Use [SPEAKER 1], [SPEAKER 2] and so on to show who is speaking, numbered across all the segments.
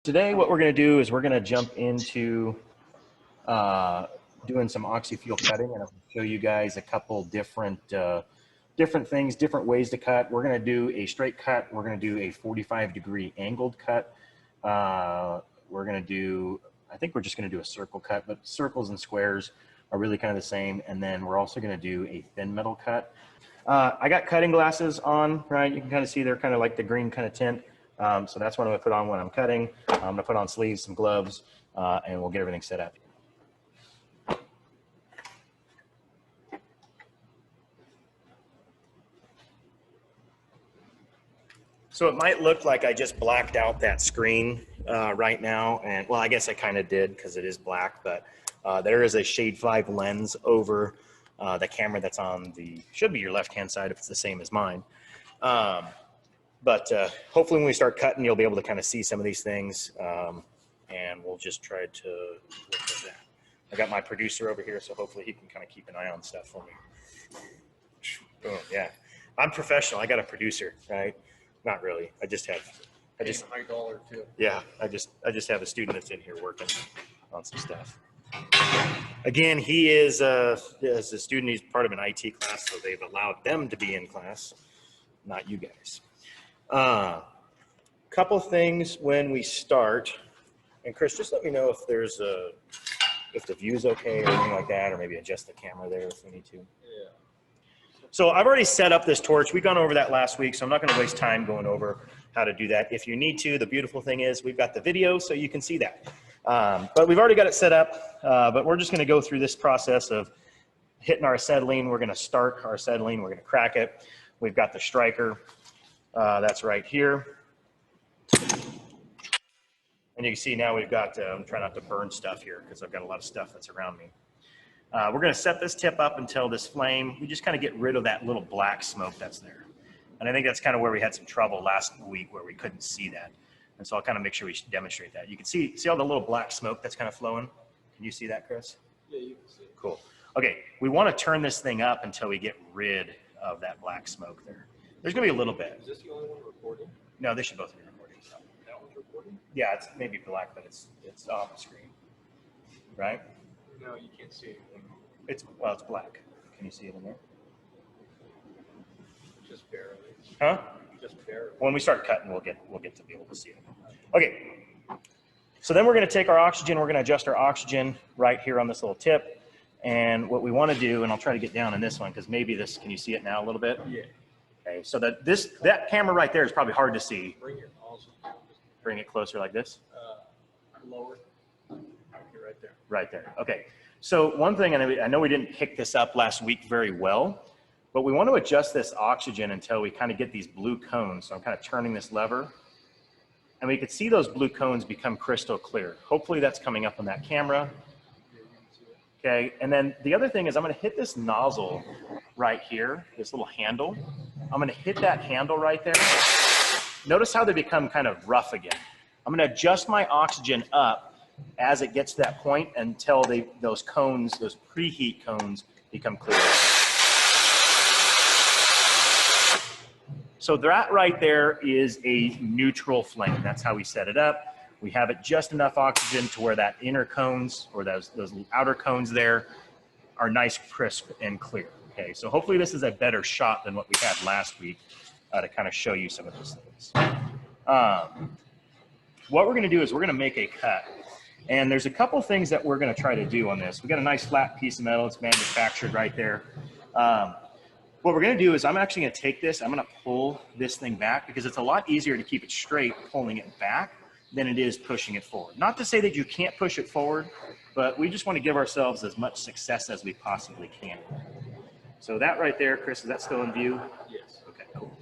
[SPEAKER 1] Today, what we're going to do is we're going to jump into doing some oxy-fuel cutting, and I'll show you guys a couple different things, different ways to cut. We're going to do a straight cut. We're going to do a 45-degree angled cut. We're going to do, I think we're just going to do a circle cut, but circles and squares are really kind of the same. And then we're also going to do a thin metal cut. I got cutting glasses on, right? You can kind of see they're kind of like the green kind of tint. So that's what I'm going to put on when I'm cutting. I'm going to put on sleeves, some gloves, and we'll get everything set up. So it might look like I just blacked out that screen right now. And well, I guess I kind of did because it is black, but there is a Shade 5 lens over the camera that's on the, should be your left-hand side if it's the same as mine. But hopefully when we start cutting, you'll be able to kind of see some of these things, and we'll just try to look at that. I got my producer over here, so hopefully he can kind of keep an eye on stuff for me. Oh, yeah, I'm professional. I got a producer, right? Not really. I just high dollar too. Yeah, I just have a student that's in here working on some stuff. Again, he is as a student. He's part of an IT class, so they've allowed them to be in class, not you guys. Couple things when we start, and Chris, just let me know if there's if the view's okay or anything like that, or maybe adjust the camera there if we need to. Yeah. So I've already set up this torch. We've gone over that last week, so I'm not going to waste time going over how to do that. If you need to, the beautiful thing is we've got the video so you can see that. But we've already got it set up, but we're just going to go through this process of hitting our acetylene. We're going to start our acetylene. We're going to crack it. We've got the striker. That's right here. And you can see now we've got, I'm trying not to burn stuff here because I've got a lot of stuff that's around me. We're going to set this tip up until this flame, we just kind of get rid of that little black smoke that's there. And I think that's kind of where we had some trouble last week where we couldn't see that. And so I'll kind of make sure we demonstrate that. You can see all the little black smoke that's kind of flowing? Can you see that, Chris?
[SPEAKER 2] Yeah, you can see it.
[SPEAKER 1] Cool. Okay, we want to turn this thing up until we get rid of that black smoke there. There's going to be a little bit.
[SPEAKER 2] Is this the only one recording?
[SPEAKER 1] No, they should both be recording. So.
[SPEAKER 2] That one's recording?
[SPEAKER 1] Yeah, it's maybe black, but it's off the screen, right?
[SPEAKER 2] No, you can't see it.
[SPEAKER 1] It's black. Can you see it in there?
[SPEAKER 2] Just barely.
[SPEAKER 1] Huh?
[SPEAKER 2] Just barely.
[SPEAKER 1] When we start cutting, we'll get to be able to see it. Okay. So then we're going to take our oxygen. We're going to adjust our oxygen right here on this little tip. And what we want to do, and I'll try to get down in this one because maybe this. Can you see it now a little bit?
[SPEAKER 2] Yeah.
[SPEAKER 1] Okay. So that camera right there is probably hard to see.
[SPEAKER 2] Bring it also.
[SPEAKER 1] Bring it closer like this.
[SPEAKER 2] Lower. Okay, right there.
[SPEAKER 1] Right there. Okay. So one thing, and I know we didn't pick this up last week very well, but we want to adjust this oxygen until we kind of get these blue cones. So I'm kind of turning this lever, and we could see those blue cones become crystal clear. Hopefully that's coming up on that camera. Okay, and then the other thing is I'm going to hit this nozzle right here, this little handle. I'm going to hit that handle right there. Notice how they become kind of rough again. I'm going to adjust my oxygen up as it gets to that point until those cones, those preheat cones, become clear. So that right there is a neutral flame. That's how we set it up. We have it just enough oxygen to where that inner cones or those outer cones there are nice, crisp, and clear. Okay, so hopefully this is a better shot than what we had last week to kind of show you some of those things. What we're going to do is we're going to make a cut. And there's a couple things that we're going to try to do on this. We got a nice flat piece of metal. It's manufactured right there. What we're going to do is I'm actually going to take this. I'm going to pull this thing back because it's a lot easier to keep it straight pulling it back than it is pushing it forward. Not to say that you can't push it forward, but we just want to give ourselves as much success as we possibly can. So that right there, Chris, is that still in view?
[SPEAKER 2] Yes.
[SPEAKER 1] Okay, cool.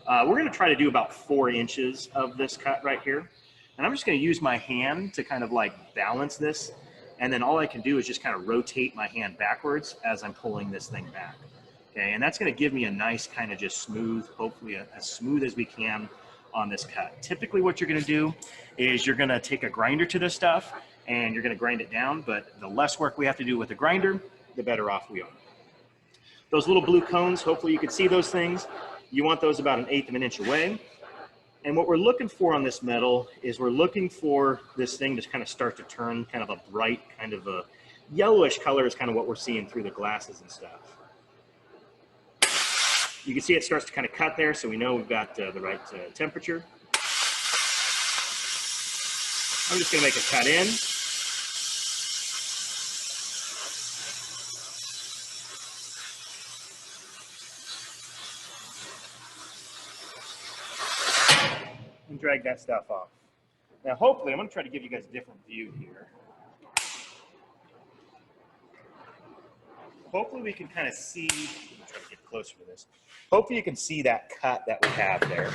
[SPEAKER 1] We're going to try to do about 4 inches of this cut right here. And I'm just going to use my hand to kind of like balance this. And then all I can do is just kind of rotate my hand backwards as I'm pulling this thing back. Okay, and that's going to give me a nice kind of just smooth, hopefully as smooth as we can on this cut. Typically what you're going to do is you're going to take a grinder to this stuff and you're going to grind it down. But the less work we have to do with the grinder, the better off we are. Those little blue cones, hopefully you can see those things. You want those about 1/8 of an inch away. And what we're looking for on this metal is we're looking for this thing to kind of start to turn kind of a bright, kind of a yellowish color is kind of what we're seeing through the glasses and stuff. You can see it starts to kind of cut there, so we know we've got the right temperature. I'm just going to make a cut in. And drag that stuff off. Now, hopefully, I'm going to try to give you guys a different view here. Hopefully, we can kind of see. Let me try to get closer to this. Hopefully, you can see that cut that we have there.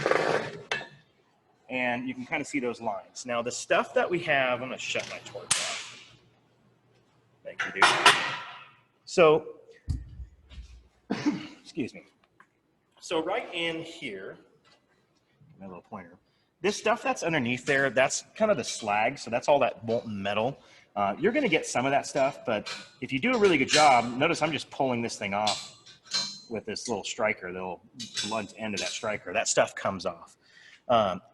[SPEAKER 1] And you can kind of see those lines. Now, the stuff that we have, I'm going to shut my torch off. Thank you, dude. So, excuse me. So, right in here, my little pointer. This stuff that's underneath there, that's kind of the slag. So that's all that molten metal. You're going to get some of that stuff, but if you do a really good job, notice I'm just pulling this thing off with this little striker, the little blunt end of that striker. That stuff comes off.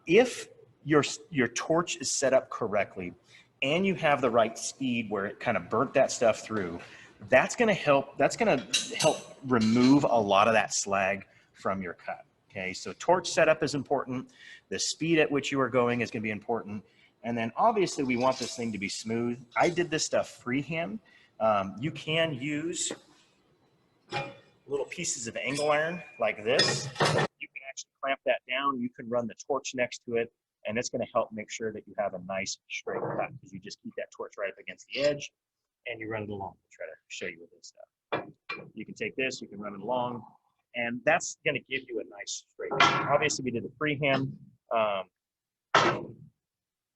[SPEAKER 1] If your torch is set up correctly and you have the right speed where it kind of burnt that stuff through, that's going to help. That's going to help remove a lot of that slag from your cut. Okay, so torch setup is important. The speed at which you are going is going to be important. And then obviously we want this thing to be smooth. I did this stuff freehand. You can use little pieces of angle iron like this. You can actually clamp that down. You can run the torch next to it, and it's going to help make sure that you have a nice straight cut because you just keep that torch right up against the edge and you run it along. I'll try to show you with this stuff. You can take this, you can run it along, and that's going to give you a nice straight cut. Obviously, we did it freehand.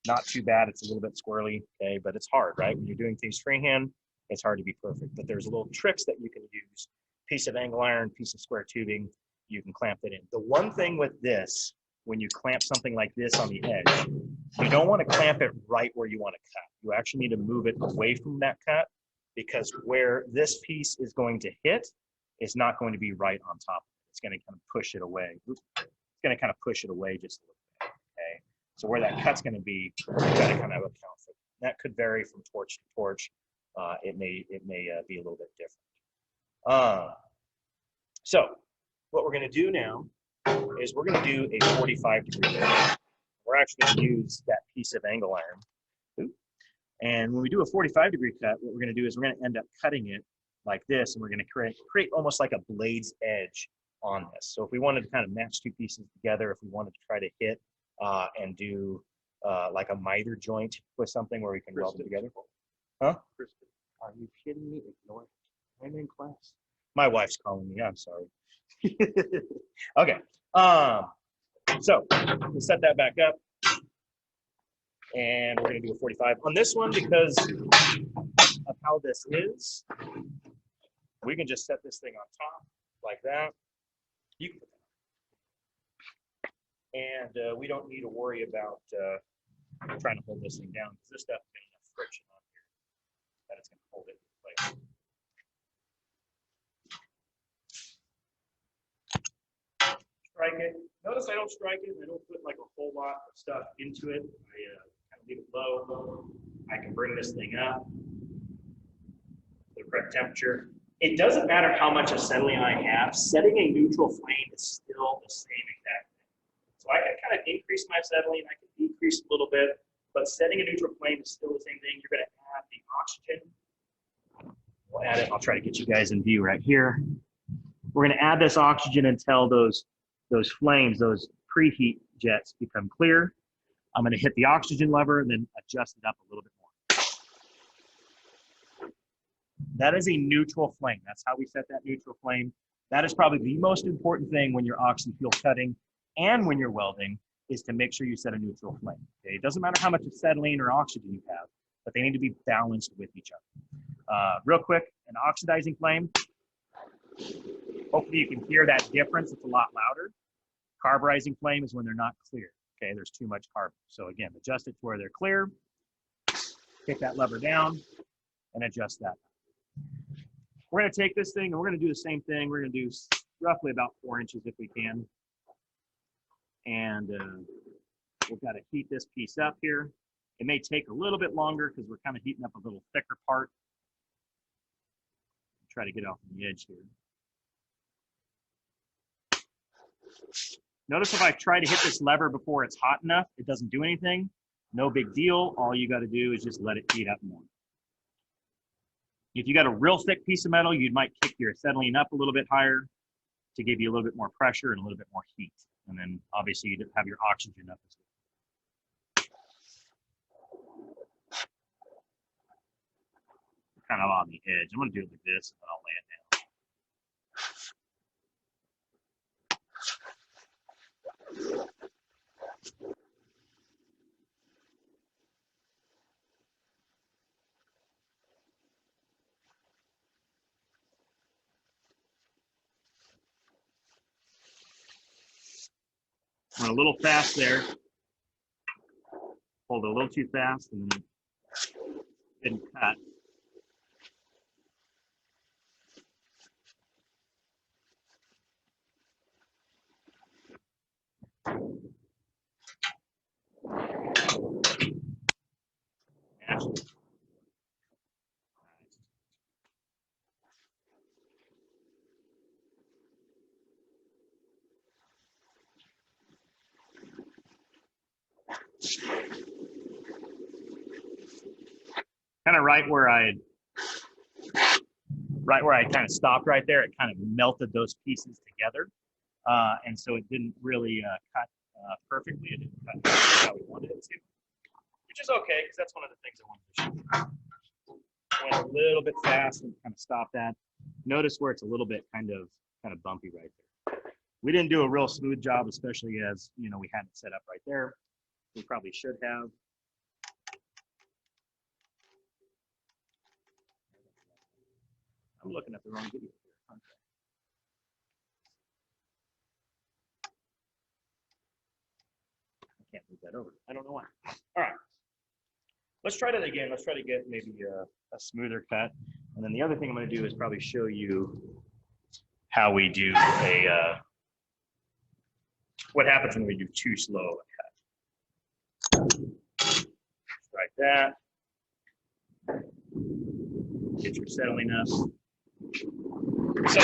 [SPEAKER 1] Not too bad. It's a little bit squirrely, okay, but it's hard, right? When you're doing things freehand, it's hard to be perfect. But there's little tricks that you can use. Piece of angle iron, piece of square tubing, you can clamp it in. The one thing with this, when you clamp something like this on the edge, you don't want to clamp it right where you want to cut. You actually need to move it away from that cut because where this piece is going to hit is not going to be right on top. It's going to kind of push it away. It's going to kind of push it away just a little bit, okay? So where that cut's going to be, you've got to kind of account for that. That could vary from torch to torch. It may be a little bit different. So what we're going to do now is we're going to do a 45-degree cut. We're actually going to use that piece of angle iron. And when we do a 45-degree cut, what we're going to do is we're going to end up cutting it like this, and we're going to create almost like a blade's edge on this. So if we wanted to kind of match two pieces together, if we wanted to try to hit and do like a miter joint with something where we can weld it together. Huh? Are you kidding me? Ignore it. I'm in class. My wife's calling me. I'm sorry. Okay. So we'll set that back up. And we're going to do a 45. On this one, because of how this is, we can just set this thing on top like that. You can, and we don't need to worry about trying to hold this thing down because this stuff has got enough friction on here that it's going to hold it in place. Strike it. Notice I don't strike it. I don't put like a whole lot of stuff into it. I kind of leave it low. I can bring this thing up to the correct temperature. It doesn't matter how much acetylene I have. Setting a neutral flame is still the same exact thing. So I can kind of increase my acetylene. I can decrease a little bit, but setting a neutral flame is still the same thing. You're going to add the oxygen. We'll add it. I'll try to get you guys in view right here. We're going to add this oxygen until those flames, those preheat jets become clear. I'm going to hit the oxygen lever and then adjust it up a little bit more. That is a neutral flame. That's how we set that neutral flame. That is probably the most important thing when you're oxy-fuel cutting and when you're welding is to make sure you set a neutral flame. Okay? It doesn't matter how much acetylene or oxygen you have, but they need to be balanced with each other. Real quick, an oxidizing flame. Hopefully you can hear that difference. It's a lot louder. Carburizing flame is when they're not clear. Okay, there's too much carbon. So again, adjust it to where they're clear. Kick that lever down and adjust that. We're going to take this thing and we're going to do the same thing. We're going to do roughly about 4 inches if we can. And We've got to heat this piece up here. It may take a little bit longer because we're kind of heating up a little thicker part. Try to get off the edge here. Notice if I try to hit this lever before it's hot enough, it doesn't do anything. No big deal. All you got to do is just let it heat up more. If you got a real thick piece of metal, you might kick your acetylene up a little bit higher to give you a little bit more pressure and a little bit more heat. And then obviously you have your oxygen up as well. Kind of on the edge. I'm going to do it like this, and then I'll lay it down. Went a little fast there. Pulled it a little too fast and then didn't cut. Kind of right where I kind of stopped right there, it kind of melted those pieces together. And so it didn't really cut perfectly. It didn't cut how we wanted it to, which is okay because that's one of the things I wanted to show you. Went a little bit fast and kind of stopped that. Notice where it's a little bit kind of bumpy right there. We didn't do a real smooth job, especially as we had it set up right there. We probably should have. I'm looking at the wrong video here. Okay. I can't move that over. I don't know why. All right. Let's try that again. Let's try to get maybe a smoother cut. And then the other thing I'm going to do is probably show you how we do what happens when we do too slow a cut. Like that. Get your settling up. So,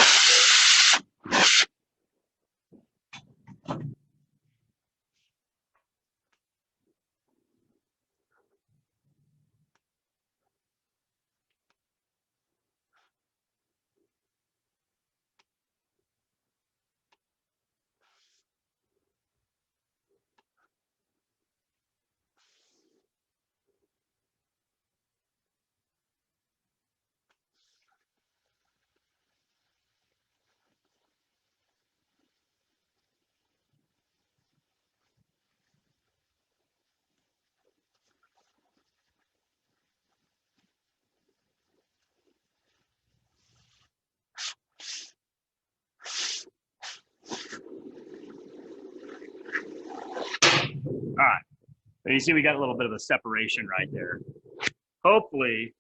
[SPEAKER 1] all right. So you see we got a little bit of a separation right there. Hopefully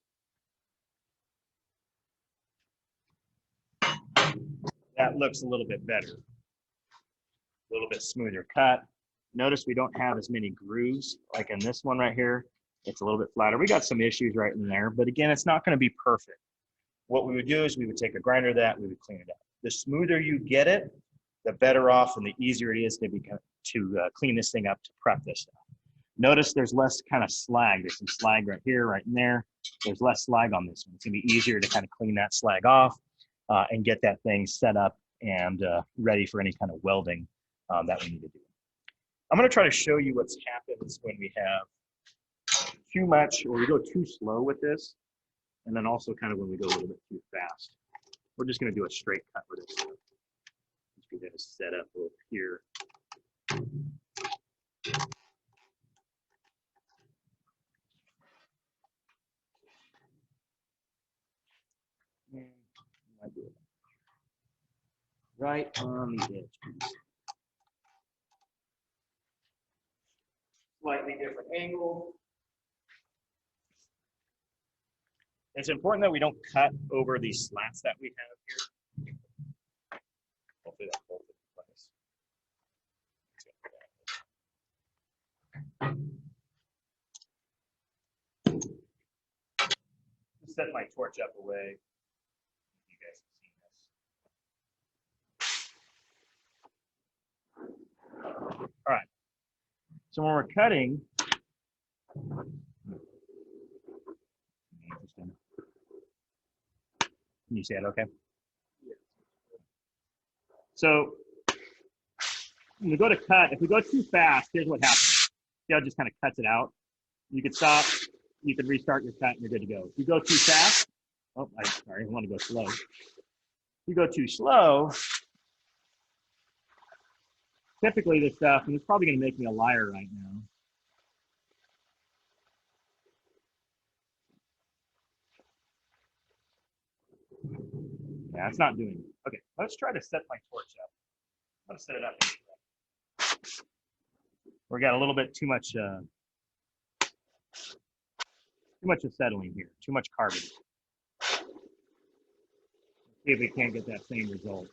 [SPEAKER 1] that looks a little bit better. A little bit smoother cut. Notice we don't have as many grooves like in this one right here. It's a little bit flatter. We got some issues right in there, but again, it's not going to be perfect. What we would do is we would take a grinder of that, we would clean it up. The smoother you get it, the better off and the easier it is to clean this thing up, to prep this stuff. Notice there's less kind of slag. There's some slag right here, right in there. There's less slag on this one. It's gonna be easier to kind of clean that slag off and get that thing set up and ready for any kind of welding that we need to do. I'm gonna try to show you what happens when we have too much or we go too slow with this, and then also kind of when we go a little bit too fast. We're just gonna do a straight cut with this. Just get it set up over here. Right on the edge. Slightly different angle. It's important that we don't cut over these slats that we have here. Hopefully that holds it in place. set my torch up away. You guys have seen this. All right. So when we're cutting, interesting. Can you see it okay? So when we go to cut, if we go too fast, here's what happens. See how it just kind of cuts it out? You could stop, you could restart your cut, and you're good to go. If you go too fast, oh, sorry, I want to go slow. If you go too slow, typically this stuff, and it's probably going to make me a liar right now. Yeah, it's not doing it. Okay, let's try to set my torch up. Let's set it up. We got a little bit too much acetylene here, too much carbon. Let's see if we can't get that same result.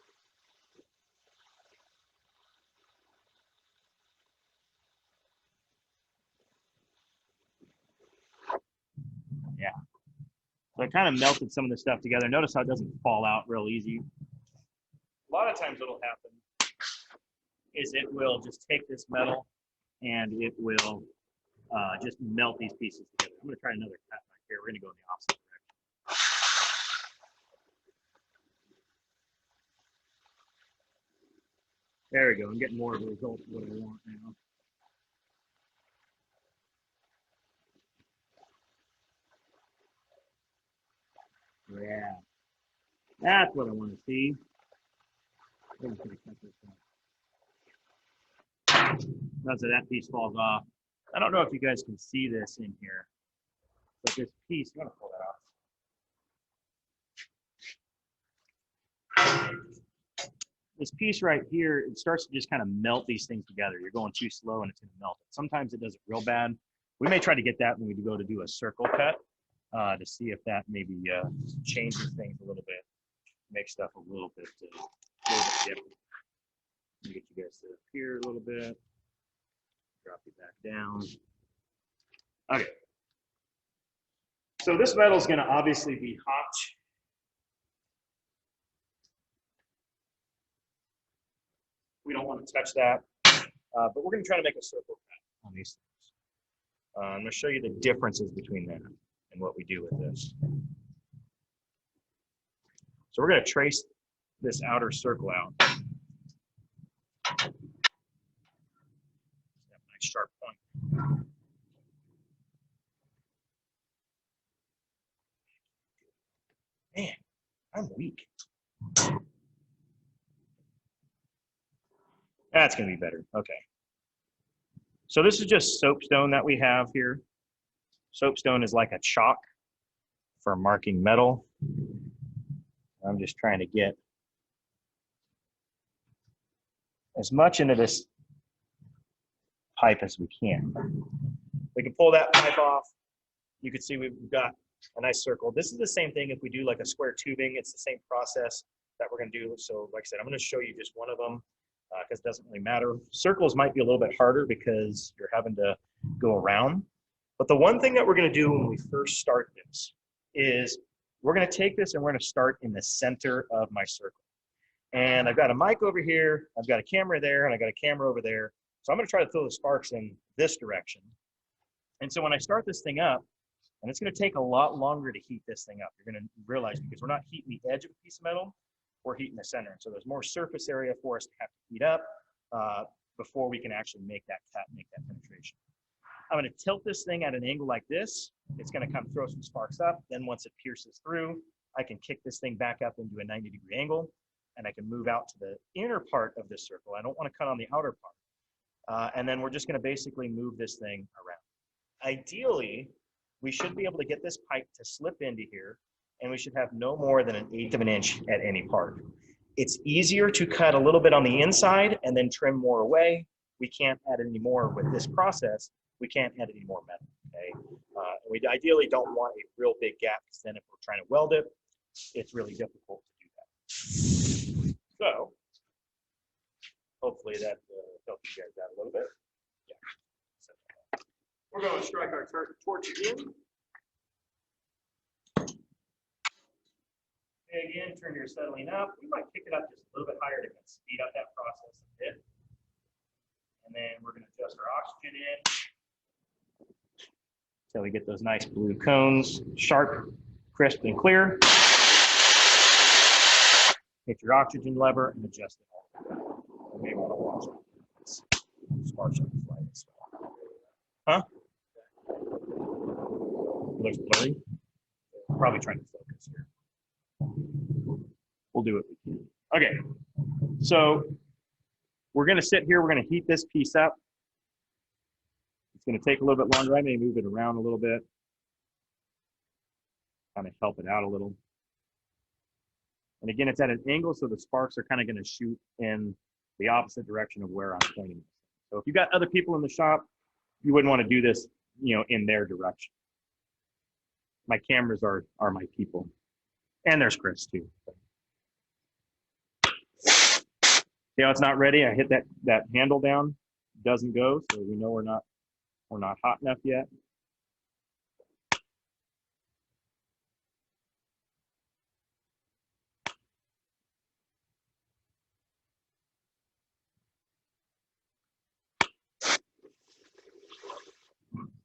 [SPEAKER 1] Yeah. So I kind of melted some of the stuff together. Notice how it doesn't fall out real easy. A lot of times what'll happen is it will just take this metal and it will just melt these pieces together. I'm going to try another cut back here. We're going to go in the opposite direction. There we go. I'm getting more of a result of what I want now. Yeah, that's what I want to see. I'm just going to cut this off. Notice that piece falls off. I don't know if you guys can see this in here, but this piece, I'm going to pull that off. This piece right here, it starts to just kind of melt these things together. You're going too slow and it's going to melt it. Sometimes it does it real bad. We may try to get that when we go to do a circle cut to see if that maybe changes things a little bit, makes stuff a little bit different. Let me get you guys to up here a little bit. Drop you back down. Okay. So this metal is going to obviously be hot. We don't want to touch that, but we're going to try to make a circle cut on these things. I'm going to show you the differences between that and what we do with this. So we're going to trace this outer circle out. Nice sharp point. Man, I'm weak. That's going to be better. Okay. So this is just soapstone that we have here. Soapstone is like a chalk for marking metal. I'm just trying to get as much into this pipe as we can. We can pull that pipe off. You can see we've got a nice circle. This is the same thing if we do like a square tubing. It's the same process that we're going to do. So like I said, I'm going to show you just one of them because it doesn't really matter. Circles might be a little bit harder because you're having to go around. But the one thing that we're going to do when we first start this is we're going to take this and we're going to start in the center of my circle. And I've got a mic over here, I've got a camera there, and I've got a camera over there. So I'm going to try to throw the sparks in this direction. And so when I start this thing up, and it's going to take a lot longer to heat this thing up, you're going to realize because we're not heating the edge of a piece of metal, we're heating the center. And so there's more surface area for us to have to heat up before we can actually make that cut, make that penetration. I'm going to tilt this thing at an angle like this. It's going to kind of throw some sparks up. Then once it pierces through, I can kick this thing back up into a 90-degree angle, and I can move out to the inner part of this circle. I don't want to cut on the outer part. And then we're just going to basically move this thing around. Ideally, we should be able to get this pipe to slip into here, and we should have no more than 1/8 of an inch at any part. It's easier to cut a little bit on the inside and then trim more away. We can't add any more with this process. We can't add any more metal, okay? We ideally don't want a real big gap because then if we're trying to weld it, it's really difficult to do that. So, hopefully that helped you guys out a little bit. Yeah. So, we're going to strike our torch again. And again, turn your settling up. We might kick it up just a little bit higher to kind of speed up that process a bit. And then we're going to adjust our oxygen in until we get those nice blue cones, sharp, crisp, and clear. Hit your oxygen lever and adjust it all. You may want to watch this. Sparks on the flight as well. Huh? It looks blurry. Probably trying to focus here. We'll do what we can. Okay, so we're going to sit here. We're going to heat this piece up. It's going to take a little bit longer. I may move it around a little bit, kind of help it out a little. And again, it's at an angle, so the sparks are kind of going to shoot in the opposite direction of where I'm pointing. So if you've got other people in the shop, you wouldn't want to do this, you know, in their direction. My cameras are my people. And there's Chris too. See how it's not ready? I hit that handle down, doesn't go, so we know we're not hot enough yet.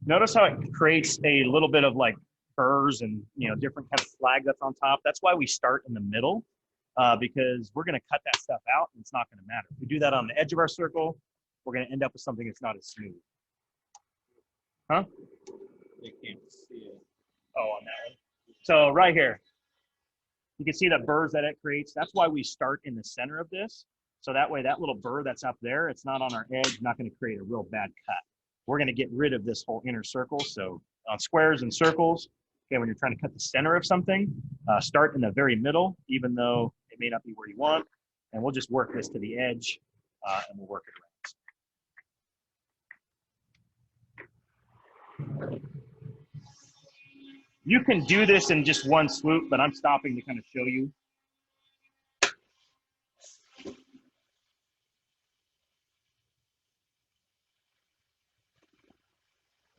[SPEAKER 1] Notice how it creates a little bit of like burrs and, you know, different kind of flag that's on top. That's why we start in the middle, because we're going to cut that stuff out and it's not going to matter. If we do that on the edge of our circle, we're going to end up with something that's not as smooth. Huh?
[SPEAKER 2] They can't see it.
[SPEAKER 1] Oh, on that one. So right here, you can see the burrs that it creates. That's why we start in the center of this. So that way, that little burr that's up there, it's not on our edge, not going to create a real bad cut. We're going to get rid of this whole inner circle. So on squares and circles, okay, when you're trying to cut the center of something, start in the very middle, even though it may not be where you want. And we'll just work this to the edge and we'll work it around. You can do this in just one swoop, but I'm stopping to kind of show you.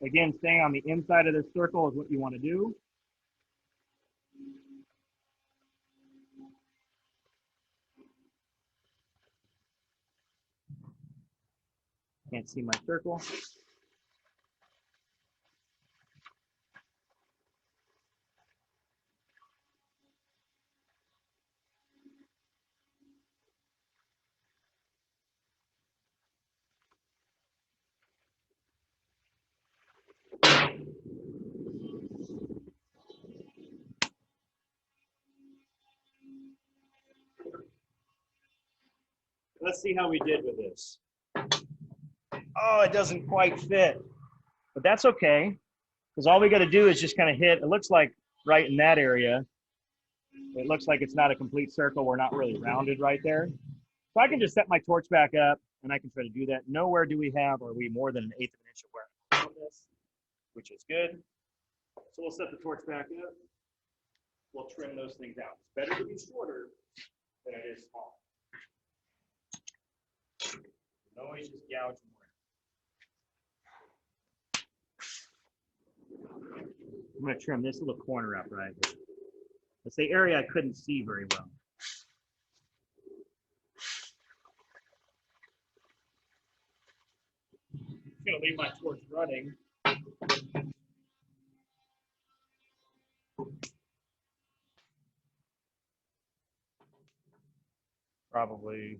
[SPEAKER 1] Again, staying on the inside of this circle is what you want to do. Can't see my circle. Let's see how we did with this. Oh, it doesn't quite fit, but that's okay, because all we got to do is just kind of hit. It looks like right in that area, it looks like it's not a complete circle. We're not really rounded right there. So I can just set my torch back up and I can try to do that. Nowhere do we have, are we more than 1/8 of an inch of wear on this, which is good. So we'll set the torch back up. We'll trim those things out. It's better to be shorter than it is small. Always just gouge more. I'm going to trim this little corner up right here. It's the area I couldn't see very well. I'm going to leave my torch running. Probably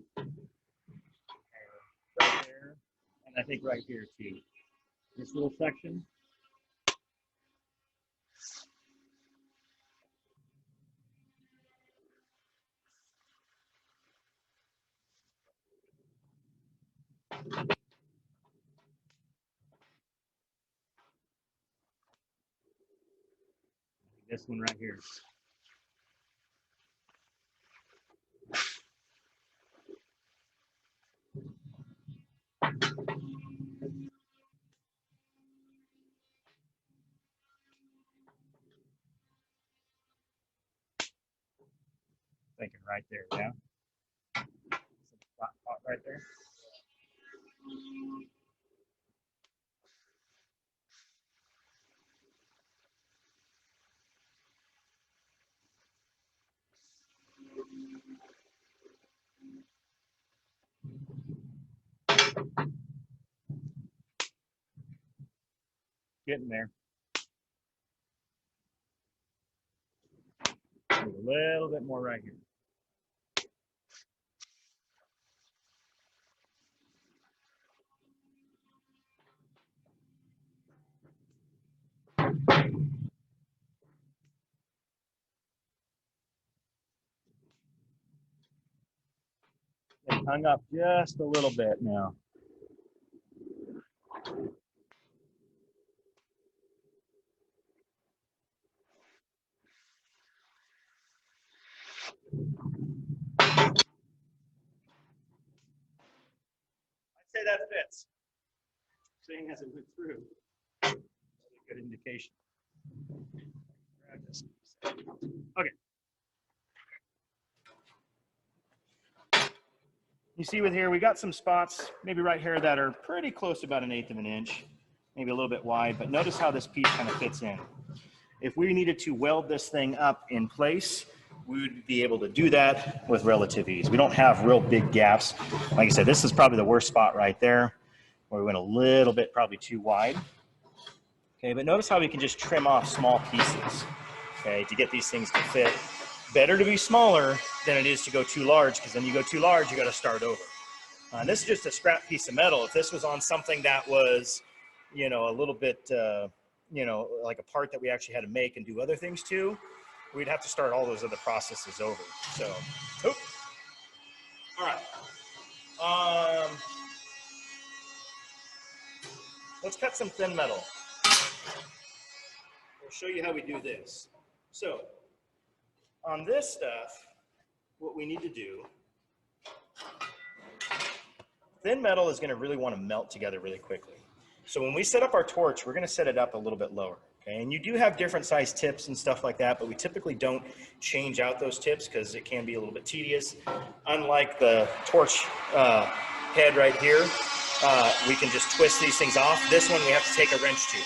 [SPEAKER 1] right there, and I think right here too. This little section. This one right here. Thinking right there, yeah. Flat spot right there. Getting there. A little bit more right here. It hung up just a little bit now. I'd say that fits. Seeing as it went through, that's a good indication. Okay. You see with here, we got some spots, maybe right here, that are pretty close to about 1/8 of an inch, maybe a little bit wide, but notice how this piece kind of fits in. If we needed to weld this thing up in place, we would be able to do that with relative ease. We don't have real big gaps. Like I said, this is probably the worst spot right there, where we went a little bit probably too wide. Okay, but notice how we can just trim off small pieces, okay, to get these things to fit. Better to be smaller than it is to go too large, because then you go too large, you got to start over. And this is just a scrap piece of metal. If this was on something that was, you know, a little bit, you know, like a part that we actually had to make and do other things to, we'd have to start all those other processes over. So, oop. All right. Let's cut some thin metal. We'll show you how we do this. So, on this stuff, what we need to do, thin metal is going to really want to melt together really quickly. So when we set up our torch, we're going to set it up a little bit lower. Okay? And you do have different size tips and stuff like that, but we typically don't change out those tips because it can be a little bit tedious. Unlike the torch head right here, we can just twist these things off. This one we have to take a wrench to.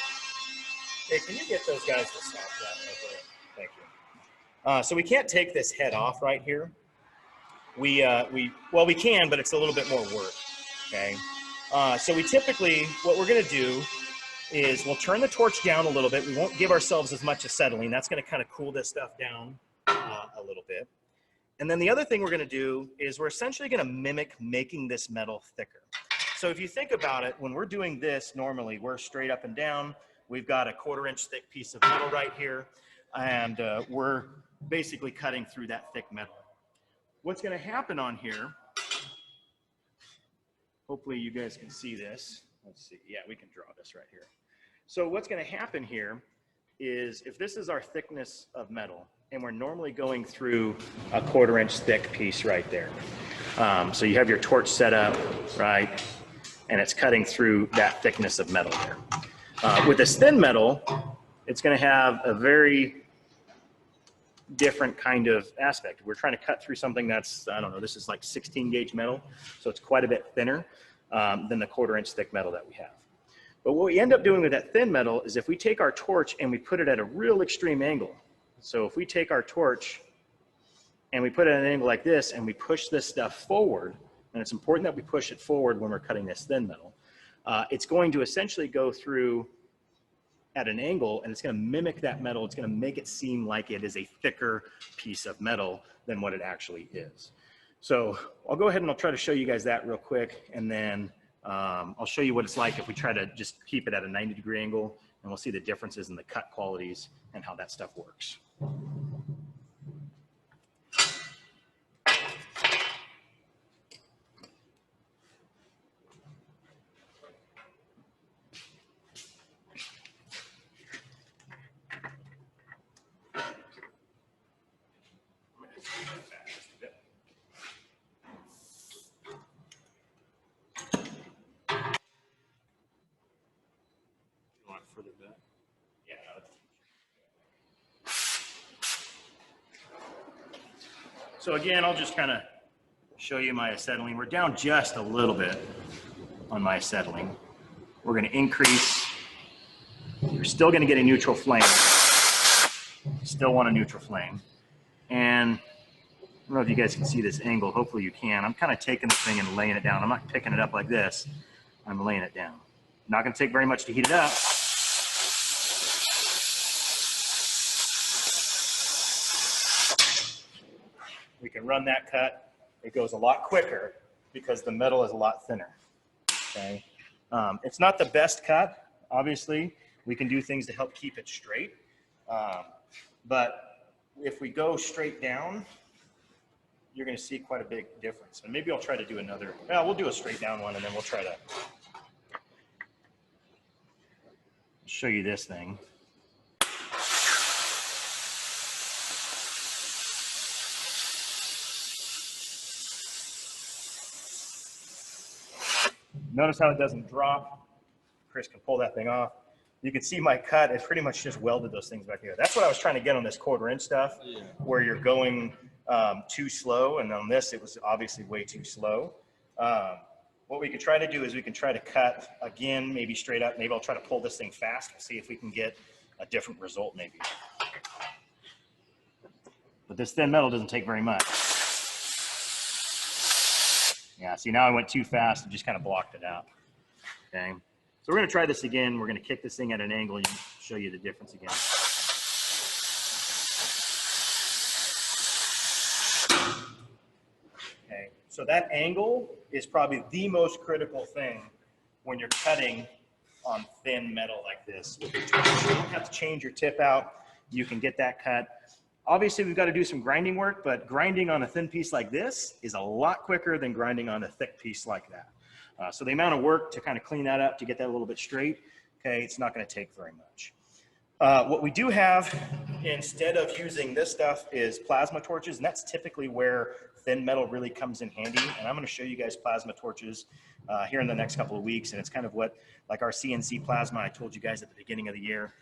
[SPEAKER 1] Hey, can you get those guys to stop that right there? Thank you. So we can't take this head off right here. Well, we can, but it's a little bit more work. Okay. So we typically, what we're going to do is we'll turn the torch down a little bit. We won't give ourselves as much acetylene. That's going to kind of cool this stuff down a little bit. And then the other thing we're going to do is we're essentially going to mimic making this metal thicker. So if you think about it, when we're doing this normally, we're straight up and down. We've got a 1/4 inch thick piece of metal right here, and we're basically cutting through that thick metal. What's going to happen on here, hopefully you guys can see this. Let's see. Yeah, we can draw this right here. So what's going to happen here is if this is our thickness of metal, and we're normally going through a 1/4 inch thick piece right there. So you have your torch set up, right? And it's cutting through that thickness of metal there. With this thin metal, it's going to have a very different kind of aspect. We're trying to cut through something that's, I don't know, this is like 16 gauge metal. So it's quite a bit thinner than the 1/4 inch thick metal that we have. But what we end up doing with that thin metal is if we take our torch and we put it at a real extreme angle. So if we take our torch and we put it at an angle like this and we push this stuff forward, and it's important that we push it forward when we're cutting this thin metal, it's going to essentially go through at an angle, and it's going to mimic that metal. It's going to make it seem like it is a thicker piece of metal than what it actually is. So I'll go ahead and I'll try to show you guys that real quick, and then I'll show you what it's like if we try to just keep it at a 90-degree angle, and we'll see the differences in the cut qualities and how that stuff works. Further back. Yeah. So again, I'll just kind of show you my acetylene. We're down just a little bit on my acetylene. We're going to increase. You're still going to get a neutral flame. Still want a neutral flame. And I don't know if you guys can see this angle. Hopefully you can. I'm kind of taking the thing and laying it down. I'm not picking it up like this. I'm laying it down. Not going to take very much to heat it up. we can run that cut. It goes a lot quicker because the metal is a lot thinner, okay? It's not the best cut, obviously. We can do things to help keep it straight. But if we go straight down, you're gonna see quite a big difference. And maybe I'll try to do another, well, we'll do a straight down one and then we'll try to show you this thing. Notice how it doesn't drop. Chris can pull that thing off. You can see my cut. It pretty much just welded those things back together. That's what I was trying to get on this 1/4 inch stuff, where you're going too slow. And on this, it was obviously way too slow. What we could try to do is we can try to cut again, maybe straight up. Maybe I'll try to pull this thing fast and see if we can get a different result maybe. But this thin metal doesn't take very much. Yeah, see, now I went too fast and just kind of blocked it out. Okay, so we're gonna try this again. We're gonna kick this thing at an angle and show you the difference again. Okay, so that angle is probably the most critical thing when you're cutting on thin metal like this. You don't have to change your tip out. You can get that cut. Obviously, we've got to do some grinding work, but grinding on a thin piece like this is a lot quicker than grinding on a thick piece like that. So the amount of work to kind of clean that up, to get that a little bit straight, okay, it's not going to take very much. What we do have, instead of using this stuff, is plasma torches, and that's typically where thin metal really comes in handy. And I'm going to show you guys plasma torches here in the next couple of weeks, and it's kind of what, like our CNC plasma, I told you guys at the beginning of the year.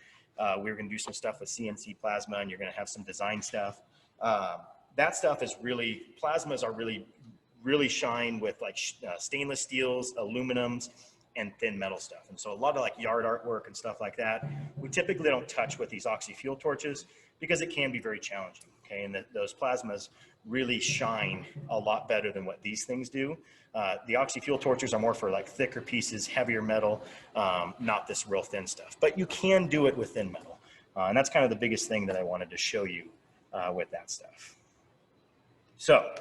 [SPEAKER 1] We were going to do some stuff with CNC plasma, and you're going to have some design stuff. That stuff is really, plasmas are really shine with like stainless steels, aluminums, and thin metal stuff. And so a lot of like yard artwork and stuff like that, we typically don't touch with these oxy-fuel torches because it can be very challenging. Okay, and those plasmas really shine a lot better than what these things do. The oxy-fuel torches are more for like thicker pieces, heavier metal, not this real thin stuff. But you can do it with thin metal. And that's kind of the biggest thing that I wanted to show you with that stuff. So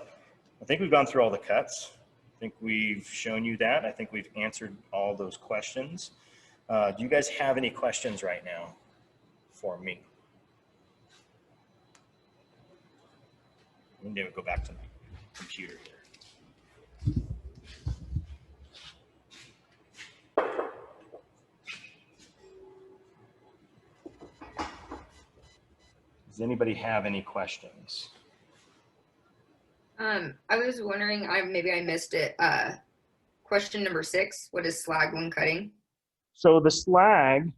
[SPEAKER 1] I think we've gone through all the cuts. I think we've shown you that. I think we've answered all those questions. Do you guys have any questions right now for me? I'm going to go back to my computer here. Does anybody have any questions?
[SPEAKER 3] I was wondering, maybe I missed it. Question number 6, what is slag when cutting?
[SPEAKER 1] So the slag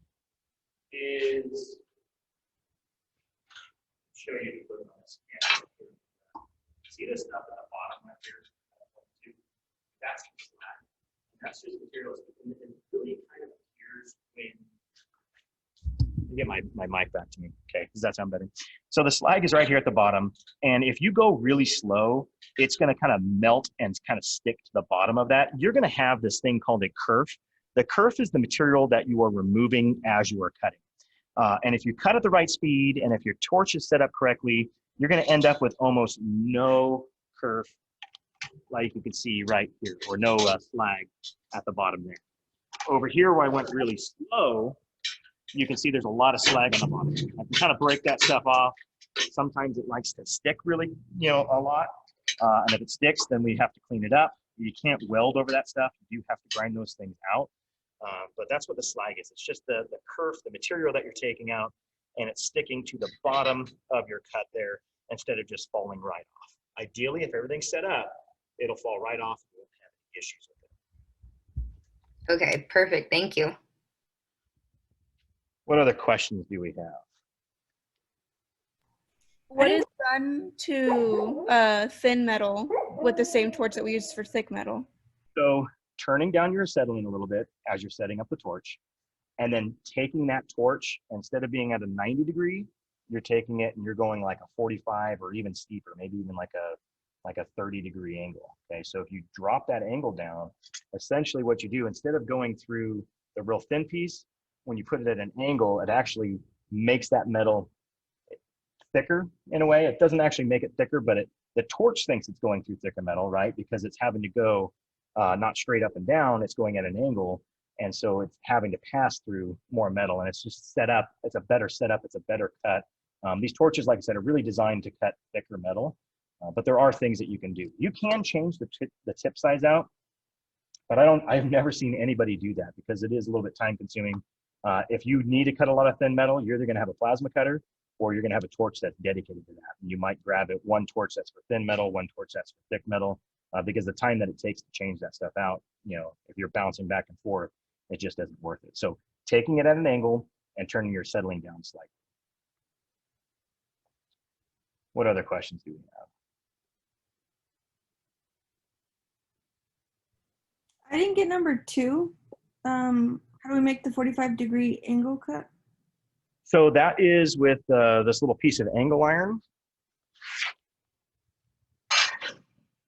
[SPEAKER 1] is, show you the see this stuff at the bottom right here? That's slag. That's just materials. And it really kind of appears when, get my mic back to me. Okay, does that sound better? So the slag is right here at the bottom. And if you go really slow, it's gonna kind of melt and kind of stick to the bottom of that. You're gonna have this thing called a kerf. The kerf is the material that you are removing as you are cutting. And if you cut at the right speed, and if your torch is set up correctly, you're gonna end up with almost no kerf, like you can see right here, or no slag at the bottom there. Over here where I went really slow, you can see there's a lot of slag on the bottom. I can kind of break that stuff off. Sometimes it likes to stick really, a lot. And if it sticks, then we have to clean it up. You can't weld over that stuff. You do have to grind those things out. But that's what the slag is. It's just the kerf, the material that you're taking out, and it's sticking to the bottom of your cut there instead of just falling right off. Ideally, if everything's set up, it'll fall right off and you won't have any issues with it.
[SPEAKER 3] Okay, perfect. Thank you.
[SPEAKER 1] What other questions do we have?
[SPEAKER 4] What is done to thin metal with the same torch that we use for thick metal?
[SPEAKER 1] So turning down your acetylene a little bit as you're setting up the torch, and then taking that torch, instead of being at a 90 degree, you're taking it and you're going like a 45 or even steeper, maybe even like a 30 degree angle. Okay, so if you drop that angle down, essentially what you do, instead of going through the real thin piece, when you put it at an angle, it actually makes that metal thicker in a way. It doesn't actually make it thicker, but The torch thinks it's going through thicker metal, right? Because it's having to go not straight up and down, it's going at an angle. And so it's having to pass through more metal, and it's just set up. It's a better setup. It's a better cut. These torches, like I said, are really designed to cut thicker metal, but there are things that you can do. You can change the tip size out, but I've never seen anybody do that because it is a little bit time consuming. If you need to cut a lot of thin metal, you're either going to have a plasma cutter or you're going to have a torch that's dedicated to that. And you might grab it, one torch that's for thin metal, one torch that's for thick metal, because the time that it takes to change that stuff out, if you're bouncing back and forth, it just isn't worth it. So taking it at an angle and turning your settling down slightly. What other questions do we have?
[SPEAKER 5] I didn't get number 2. How do we make the 45-degree angle cut?
[SPEAKER 1] So that is with this little piece of angle iron.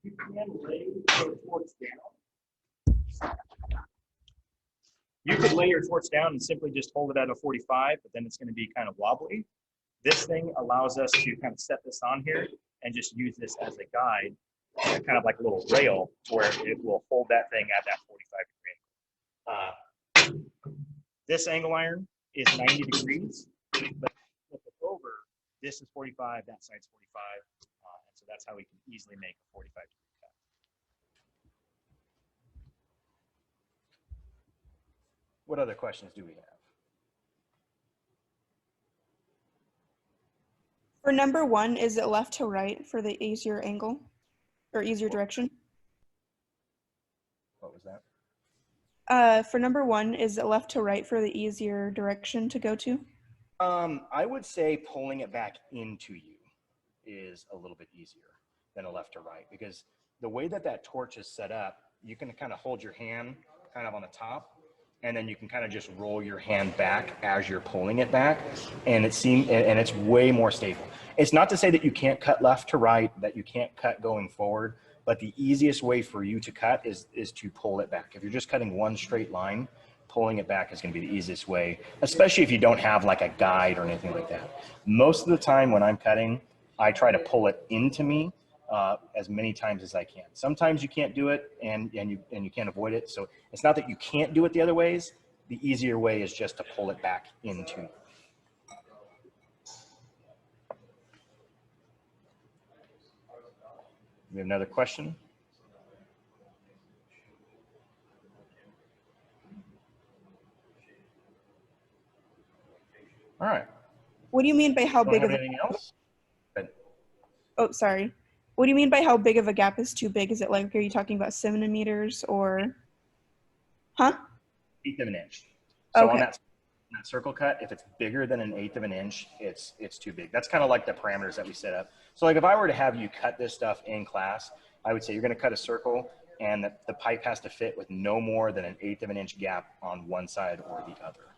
[SPEAKER 1] You can lay your torch down. You could lay your torch down and simply just hold it at a 45, but then it's going to be kind of wobbly. This thing allows us to kind of set this on here and just use this as a guide, kind of like a little rail where it will hold that thing at that 45 degree. This angle iron is 90 degrees, but flip it over, this is 45, that side's 45, and so that's how we can easily make a 45 degree cut. What other questions do we have?
[SPEAKER 4] For number 1, is it left to right for the easier angle or easier direction?
[SPEAKER 1] What was that?
[SPEAKER 4] For number 1, is it left to right for the easier direction to go to?
[SPEAKER 1] I would say pulling it back into you is a little bit easier than a left to right, because the way that torch is set up, you can kind of hold your hand kind of on the top, and then you can kind of just roll your hand back as you're pulling it back, and it's way more stable. It's not to say that you can't cut left to right, that you can't cut going forward, but the easiest way for you to cut is to pull it back. If you're just cutting one straight line, pulling it back is going to be the easiest way, especially if you don't have like a guide or anything like that. Most of the time when I'm cutting, I try to pull it into me as many times as I can. Sometimes you can't do it and you can't avoid it. So it's not that you can't do it the other ways. The easier way is just to pull it back into you. We have another question. All right.
[SPEAKER 4] What do you mean by how
[SPEAKER 1] Don't
[SPEAKER 4] big
[SPEAKER 1] have
[SPEAKER 4] of a
[SPEAKER 1] anything else? Good.
[SPEAKER 4] Oh, sorry. What do you mean by how big of a gap is too big? Is it like, are you talking about centimeters or? Huh?
[SPEAKER 1] 1/8 of an inch. So
[SPEAKER 4] Okay.
[SPEAKER 1] on that circle cut, if it's bigger than 1/8 of an inch, it's too big. That's kind of like the parameters that we set up. So like if I were to have you cut this stuff in class, I would say you're going to cut a circle and the pipe has to fit with no more than 1/8 of an inch gap on one side or the other.